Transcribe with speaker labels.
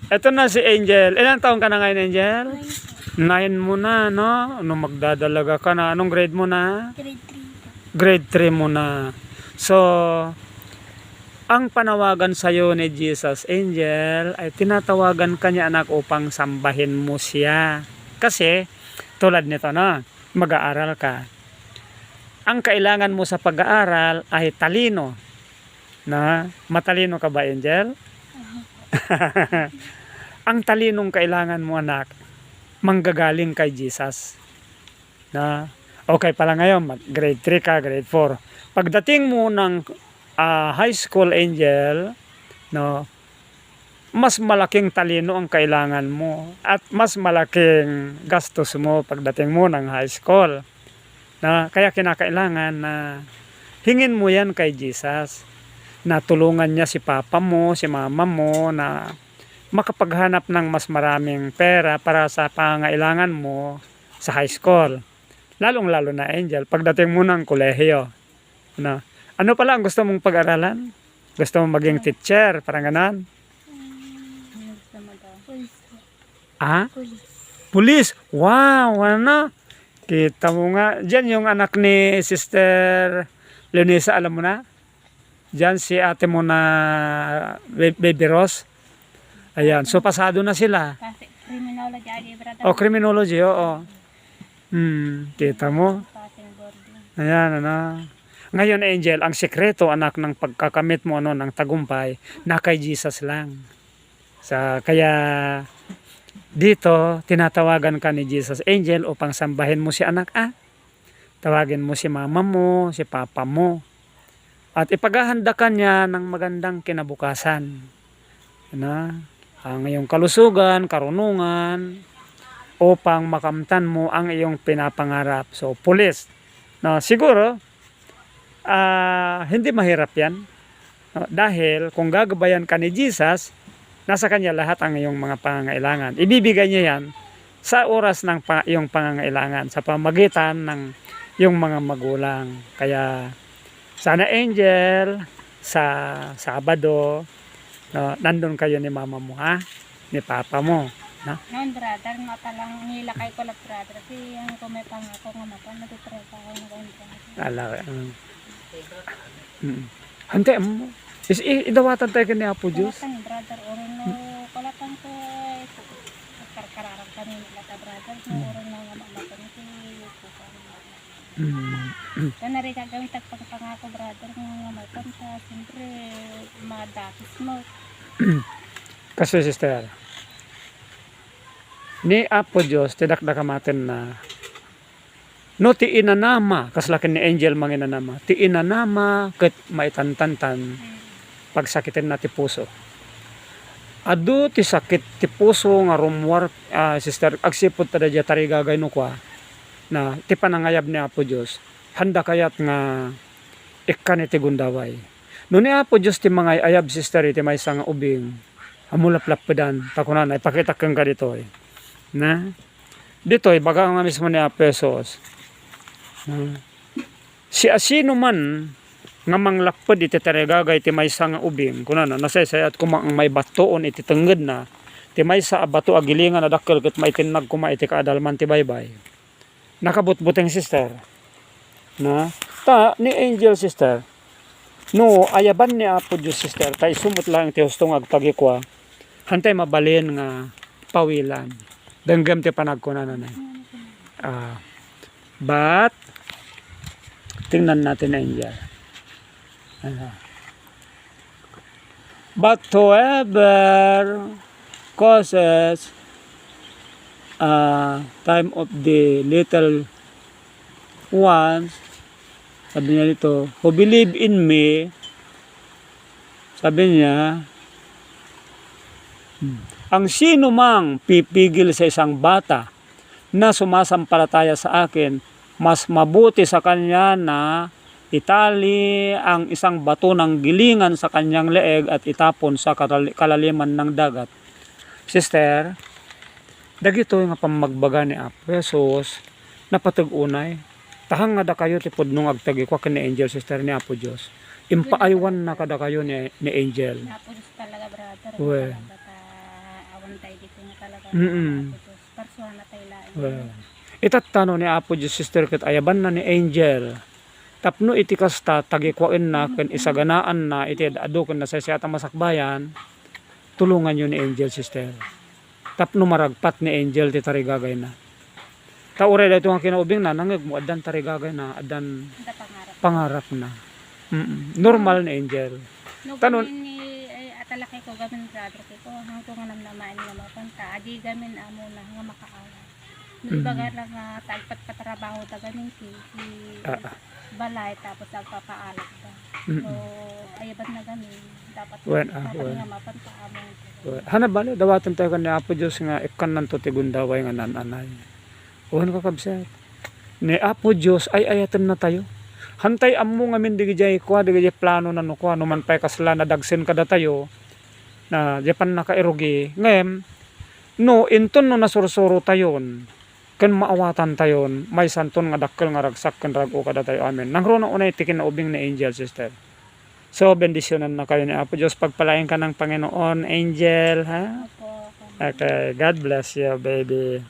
Speaker 1: Eto na si Angel. Ilang taon ka na ngayon, Angel? 9 mo na, no? Nung magdadalaga ka na. Anong grade mo na?
Speaker 2: Grade 3 po.
Speaker 1: Grade 3 mo na. So, ang panawagan sa'yo ni Jesus, Angel, ay tinatawagan ka niya, anak, upang sambahin mo siya. Kasi, tulad nito, no? Mag-aaral ka. Ang kailangan mo sa pag-aaral ay talino. Na? Matalino ka ba, Angel? Ang talinong kailangan mo, anak, manggagaling kay Jesus. Na? Okay pala ngayon, grade 3 ka, grade 4. Pagdating mo ng high school, Angel, no, mas malaking talino ang kailangan mo at mas malaking gastos mo pagdating mo ng high school. Na, kaya kinakailangan na hingin mo yan kay Jesus, na tulungan niya si papa mo, si mama mo, na makapaghanap ng mas maraming pera para sa pangangailangan mo sa high school. Lalong-lalo na, Angel, pagdating mo ng kolehiyo. Na, ano pala ang gusto mong pag-aralan? Gusto mong maging teacher? Parang ganon?
Speaker 2: Police.
Speaker 1: Ah?
Speaker 2: Police.
Speaker 1: Pulis? Wow! Ano? Kita mo nga. Diyan yung anak ni Sister Leonisa, alam mo na? Diyan si ate mo na Baby Rose. Ayan. So, pasado na sila.
Speaker 2: Kasi criminology, brother.
Speaker 1: O, criminology, oo. Kita mo?
Speaker 2: Passing boarding.
Speaker 1: Ayan, ano. Ngayon, Angel, ang sekreto, anak, ng pagkakamit mo ano, ng tagumpay, na kay Jesus lang. Kaya dito, tinatawagan ka ni Jesus, Angel, upang sambahin mo si anak, tawagin mo si mama mo, si papa mo. At ipaghahanda ka niya ng magandang kinabukasan. Ano? Ang iyong kalusugan, karunungan, upang makamtan mo ang iyong pinapangarap. So, pulis. No, siguro, hindi mahirap yan. No, dahil kung gagabayan ka ni Jesus, nasa kanya lahat ang iyong mga pangangailangan. Ibibigay niya yan sa oras ng iyong pangangailangan, sa pamagitan ng iyong mga magulang. Kaya, sana, Angel, sa Sabado, no, nandun kayo ni mama mo, ni papa mo. No?
Speaker 2: Noon, brother, matalang nilakay ko lang, brother. Kasi yung kung may pangako nga mata, nagtitresa ako na kayo, brother.
Speaker 1: Hante mo. Idawatan tayo ni Apo Diyos.
Speaker 2: Kulatan, brother, orin no, kulatan ko, karkararang kanina lata, brother. No, orin na nga mamatan ko, kaya na rin gagawin tagpangako, brother, nga matan sa, siyempre, madakis mo.
Speaker 1: Kasi, sister, ni Apo Diyos, tidakdakamatin na no ti inanama, kaslakin ni Angel manginanama, ti inanama ket maitantantan pagsakitin na ti puso. Adu ti sakit ti puso nga rumwar, sister, agsipod tada dya tarigagay no kwa, na ti panangayab ni Apo Diyos, handa kayat nga ikkan iti gundaway. No ni Apo Diyos ti mga ayab, sister, iti may nga ubing, amulaplap pedan, takunan, ay pakita kang ka dito na dito baga nga mismo ni Apesos, si asino man nga manglakpad iti taregagay ti maysa nga ubing kunana nasaysay at kumang may batoon iti tengged na ti maysa a bato agilingan na dakkel ket maitinag kuma iti kaadalman ti baybay nakabutbuteng, sister, na ni Angel, sister, no ayaban ni Apo Diyos, sister, tay sumot lang ti hustong agtagikwa hantay mabalin nga pawilan denggam ti panagkunan na but tingnan natin, Angel. But whoever causes time of the little ones, sabi niya dito, who believe in me, sabi niya, ang sino mang pipigil sa isang bata na sumasampalataya sa akin, mas mabuti sa kanya na itali ang isang bato ng gilingan sa kanyang leeg at itapon sa kalaliman ng dagat. Sister, dagito nga pamagbaga ni Apo Jesus na patag-unay. Tahang nga da kayo ti pudnong agtagi kwa ni Angel, sister, ni Apo Diyos. Impaaywan na kada kayo ni Angel.
Speaker 2: Napos talaga, brother.
Speaker 1: Uwe.
Speaker 2: tayo dito nga talaga.
Speaker 1: Mm.
Speaker 2: Parsuhan na tayo lain.
Speaker 1: Well, itatano ni Apo Diyos sister ket ayaban na ni Angel. Tapno iti kasta tagikwain na ken isaganaan na iti adu ken na sa siyata masakbayan. Tulungan yun ni Angel sister. Tapno maragpat ni Angel ti tarigagay na. Kauray dito nga kinaubing na nangag mo adan tarigagay na adan
Speaker 2: Anda
Speaker 1: pangarap
Speaker 2: pangarap.
Speaker 1: na. Normal ni Angel.
Speaker 2: No,
Speaker 1: Tanon-
Speaker 2: gamin ni atalaki ko, gamin brother ko, hangtong nga namnamaan nga mapanta, adi gamin amo na nga makaawa. Di ba lang nga tagpat patrabaho ta gamin si balay tapos agpapaalat ka. So, ayabat na gamin. Dapat nga mapanta amo.
Speaker 1: Hanap bali dawatan tayo kan ni Apo Diyos nga ikan nanto ti gundaway nga nananay. Uwan ka kabsat. Ni Apo Diyos ay ayatan na tayo. Hantay ammo nga min digijay kwa digijay plano na no kwa no man pay kasla na dagsen kada tayo na japan nakairugi ngem no inton no nasursuro tayon ken maawatan tayon may santon nga dakkel nga ragsak ken rago kada tayo amen nangro na unay tikin na ubing ni Angel sister. So bendisyonan na kayo ni Apo Diyos pagpalain ka ng Panginoon Angel ha.
Speaker 2: Opo.
Speaker 1: Okay, God bless you baby.